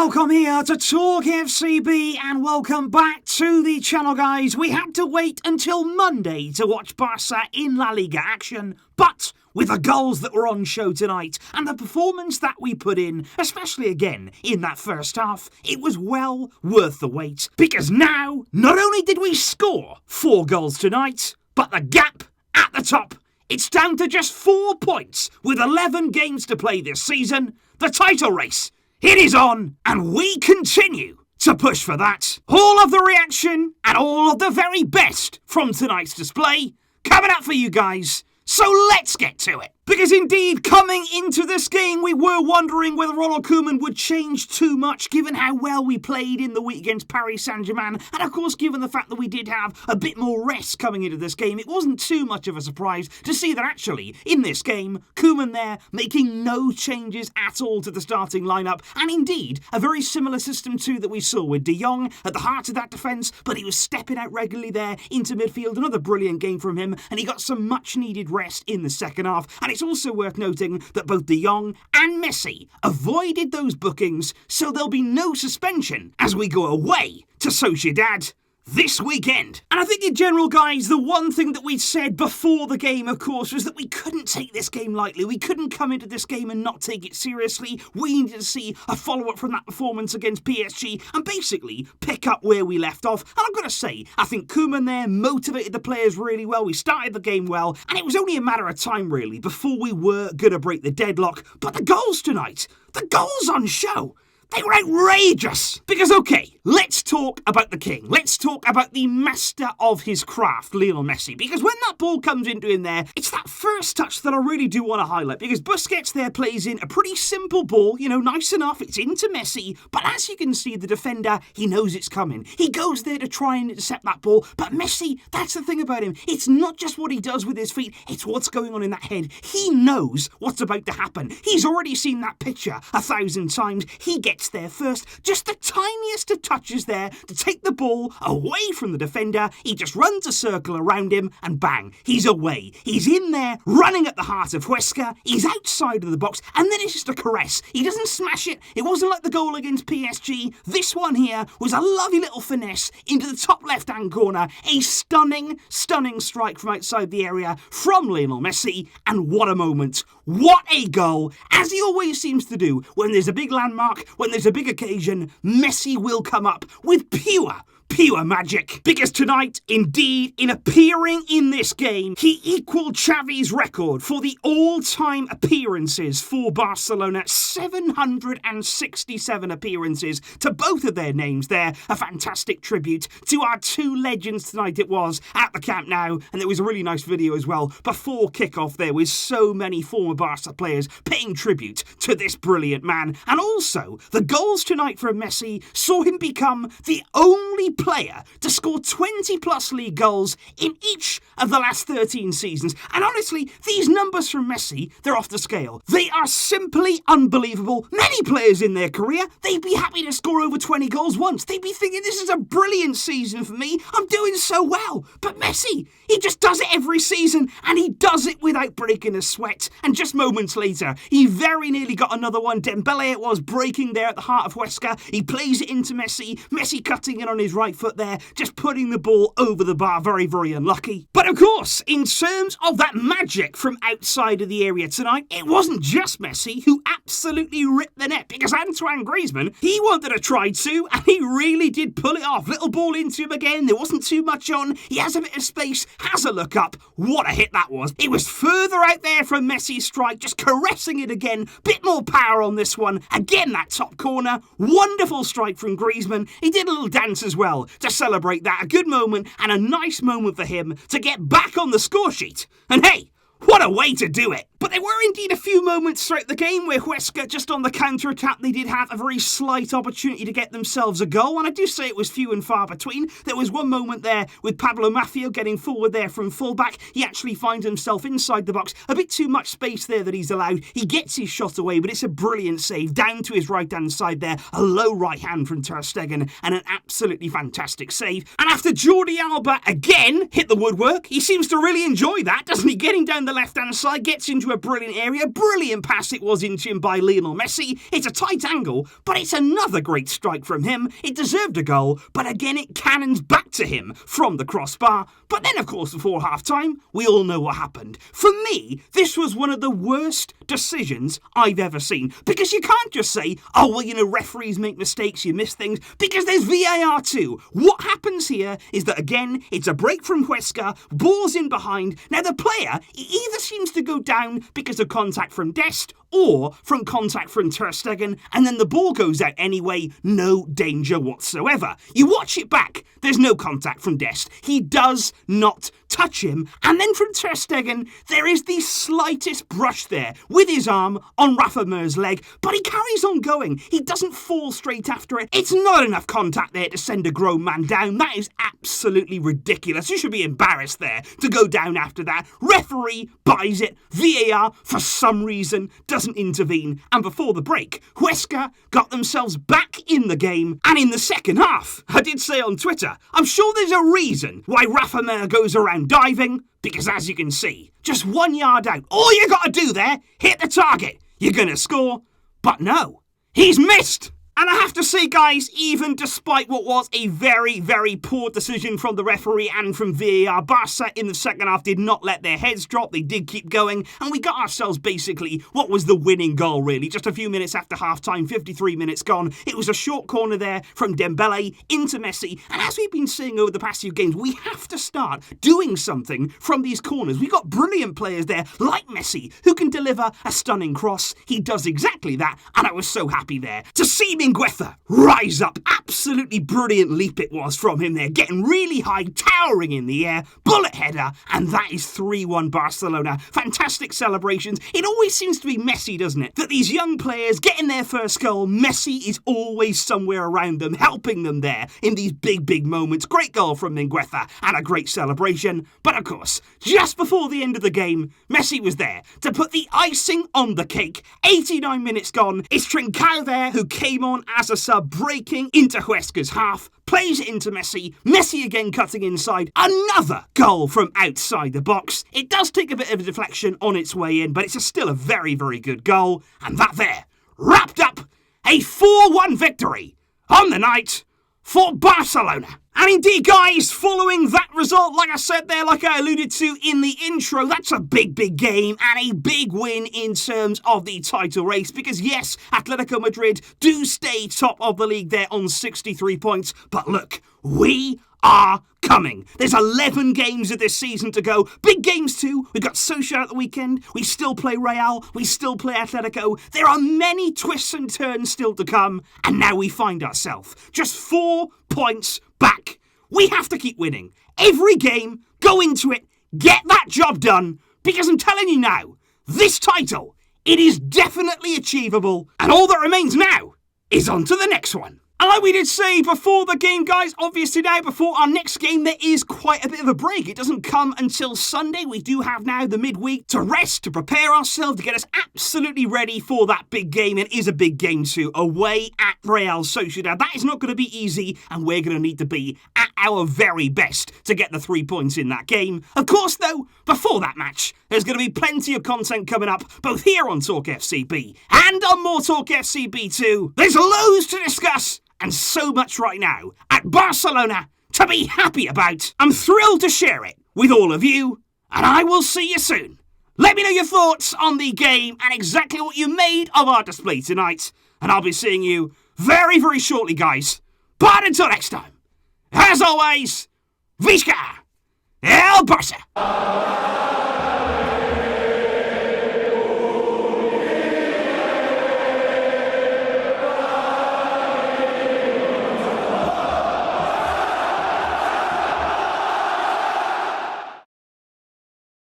Welcome here to Talk FCB and welcome back to the channel, guys. We had to wait until Monday to watch Barça in La Liga action, but with the goals that were on show tonight and the performance that we put in, especially again in that first half, it was well worth the wait. Because now, not only did we score 4 goals tonight, but the gap at the top, it's down to just 4 points with 11 games to play this season. The title race, it is on, and we continue to push for that. All of the reaction and all of the very best from tonight's display coming up for you guys. So let's get to it. Because indeed, coming into this game, we were wondering whether Ronald Koeman would change too much given how well we played in the week against Paris Saint-Germain. And of course, given the fact that we did have a bit more rest coming into this game, it wasn't too much of a surprise to see that actually, in this game, Koeman there making no changes at all to the starting lineup. And indeed, a very similar system too that we saw with De Jong at the heart of that defence, but he was stepping out regularly there into midfield. Another brilliant game from him, and he got some much needed rest in the second half. And it's also worth noting that both De Jong and Messi avoided those bookings, so there'll be no suspension as we go away to Sociedad this weekend. And I think in general, guys, the one thing that we said before the game, of course, was that we couldn't take this game lightly. We couldn't come into this game and not take it seriously. We needed to see a follow-up from that performance against PSG and basically pick up where we left off. And I've got to say, I think Koeman there motivated the players really well. We started the game well, and it was only a matter of time, really, before we were going to break the deadlock. But the goals tonight, the goals on show, they were outrageous. Because, okay, let's talk about the king. Let's talk about the master of his craft, Lionel Messi. Because when that ball comes into him there, it's that first touch that I really do want to highlight. Because Busquets there plays in a pretty simple ball, you know, nice enough. It's into Messi. But as you can see, the defender, he knows it's coming. He goes there to try and intercept that ball. But Messi, that's the thing about him. It's not just what he does with his feet. It's what's going on in that head. He knows what's about to happen. He's already seen that picture 1,000 times. He gets there first, just the tiniest of touches there to take the ball away from the defender. He just runs a circle around him and bang, he's away. He's in there running at the heart of Huesca. He's outside of the box and then it's just a caress. He doesn't smash it. It wasn't like the goal against PSG. This one here was a lovely little finesse into the top left-hand corner. A stunning strike from outside the area from Lionel Messi, and what a moment. What a goal, as he always seems to do when there's a big landmark, when there's a big occasion. Messi will come up with pure magic. Because tonight, indeed, in appearing in this game, he equalled Xavi's record for the all-time appearances for Barcelona. 767 appearances to both of their names there. A fantastic tribute to our 2 legends tonight it was at the Camp Nou. And there was a really nice video as well before kickoff there with so many former Barca players paying tribute to this brilliant man. And also, the goals tonight from Messi saw him become the only player to score 20 plus league goals in each of the last 13 seasons. And honestly, these numbers from Messi, they're off the scale. They are simply unbelievable. Many players in their career, they'd be happy to score over 20 goals once. They'd be thinking, this is a brilliant season for me. I'm doing so well. But Messi, he just does it every season, and he does it without breaking a sweat. And just moments later, he very nearly got another one. Dembele it was, breaking there at the heart of Huesca. He plays it into Messi. Messi cutting in on his right foot there, just putting the ball over the bar. Very unlucky. But of course, in terms of that magic from outside of the area tonight, it wasn't just Messi who absolutely ripped the net, because Antoine Griezmann, he wanted to try to, and he really did pull it off. Little ball into him again. There wasn't too much on. He has a bit of space, has a look up. What a hit that was. It was further out there from Messi's strike, just caressing it again. Bit more power on this one. Again, that top corner. Wonderful strike from Griezmann. He did a little dance as well to celebrate that. A good moment and a nice moment for him to get back on the score sheet. And hey, what a way to do it. But there were indeed a few moments throughout the game where Huesca, just on the counter-attack, they did have a very slight opportunity to get themselves a goal, and I do say it was few and far between. There was one moment there with Pablo Maffio getting forward there from fullback. He actually finds himself inside the box. A bit too much space there that he's allowed. He gets his shot away, but it's a brilliant save down to his right-hand side there. A low right hand from Ter Stegen, and an absolutely fantastic save. And after Jordi Alba again hit the woodwork, he seems to really enjoy that, doesn't he? Getting down the left-hand side, gets into a brilliant area. Brilliant pass it was into him by Lionel Messi. It's a tight angle, but it's another great strike from him. It deserved a goal, but again it cannons back to him from the crossbar. But then, of course, before half-time, we all know what happened. For me, this was one of the worst decisions I've ever seen. Because you can't just say, oh, well, you know, referees make mistakes, you miss things, because there's VAR too. What happens here is that, again, it's a break from Huesca, ball's in behind. Now, the player either seems to go down because of contact from Dest or from contact from Ter Stegen, and then the ball goes out anyway, no danger whatsoever. You watch it back, there's no contact from Dest. He does not touch him, and then from Ter Stegen, there is the slightest brush there with his arm on Rafa Mir's leg, but he carries on going. He doesn't fall straight after it. It's not enough contact there to send a grown man down. That is absolutely ridiculous. You should be embarrassed there to go down after that. Referee buys it. VAR, for some reason, doesn't intervene. And before the break, Huesca got themselves back in the game. And in the second half, I did say on Twitter, I'm sure there's a reason why Rafa Mir goes around diving, because as you can see, just 1 yard out, all you got to do there, hit the target. You're going to score. But no, he's missed. And I have to say, guys, even despite what was a very, very poor decision from the referee and from VAR, Barça in the second half did not let their heads drop. They did keep going, and we got ourselves basically what was the winning goal, really. Just a few minutes after half-time, 53 minutes gone. It was a short corner there from Dembele into Messi. And as we've been saying over the past few games, we have to start doing something from these corners. We've got brilliant players there, like Messi, who can deliver a stunning cross. He does exactly that, and I was so happy there to see Mingueza rise up. Absolutely brilliant leap it was from him there, getting really high, towering in the air, bullet header, and that is 3-1 Barcelona. Fantastic celebrations. It always seems to be Messi, doesn't it? That these young players getting their first goal, Messi is always somewhere around them, helping them there in these big, big moments. Great goal from Mingueza and a great celebration. But of course, just before the end of the game, Messi was there to put the icing on the cake. 89 minutes gone. It's Trincao there who came on as a sub, breaking into Huesca's half, plays it into Messi. Messi again cutting inside. Another goal from outside the box. It does take a bit of a deflection on its way in, but it's still a very, very good goal. And that there wrapped up a 4-1 victory on the night for Barcelona. And indeed, guys, following that result, like I said there, like I alluded to in the intro, that's a big, big game and a big win in terms of the title race. Because yes, Atletico Madrid do stay top of the league there on 63 points. But look, we are coming. There's 11 games of this season to go. Big games too. We've got Sociedad at the weekend. We still play Real. We still play Atletico. There are many twists and turns still to come. And now we find ourselves just 4 points back. We have to keep winning. Every game, go into it, get that job done. Because I'm telling you now, this title, it is definitely achievable. And all that remains now is on to the next one. And like we did say before the game, guys, obviously now before our next game, there is quite a bit of a break. It doesn't come until Sunday. We do have now the midweek to rest, to prepare ourselves, to get us absolutely ready for that big game. It is a big game too, away at Real Sociedad. That is not going to be easy, and we're going to need to be at our very best to get the 3 points in that game. Of course, though, before that match, there's going to be plenty of content coming up, both here on Talk FCB and on More Talk FCB too. There's loads to discuss, and so much right now at Barcelona to be happy about. I'm thrilled to share it with all of you, and I will see you soon. Let me know your thoughts on the game and exactly what you made of our display tonight, and I'll be seeing you very, very shortly, guys. But until next time, as always, Visca El Barça!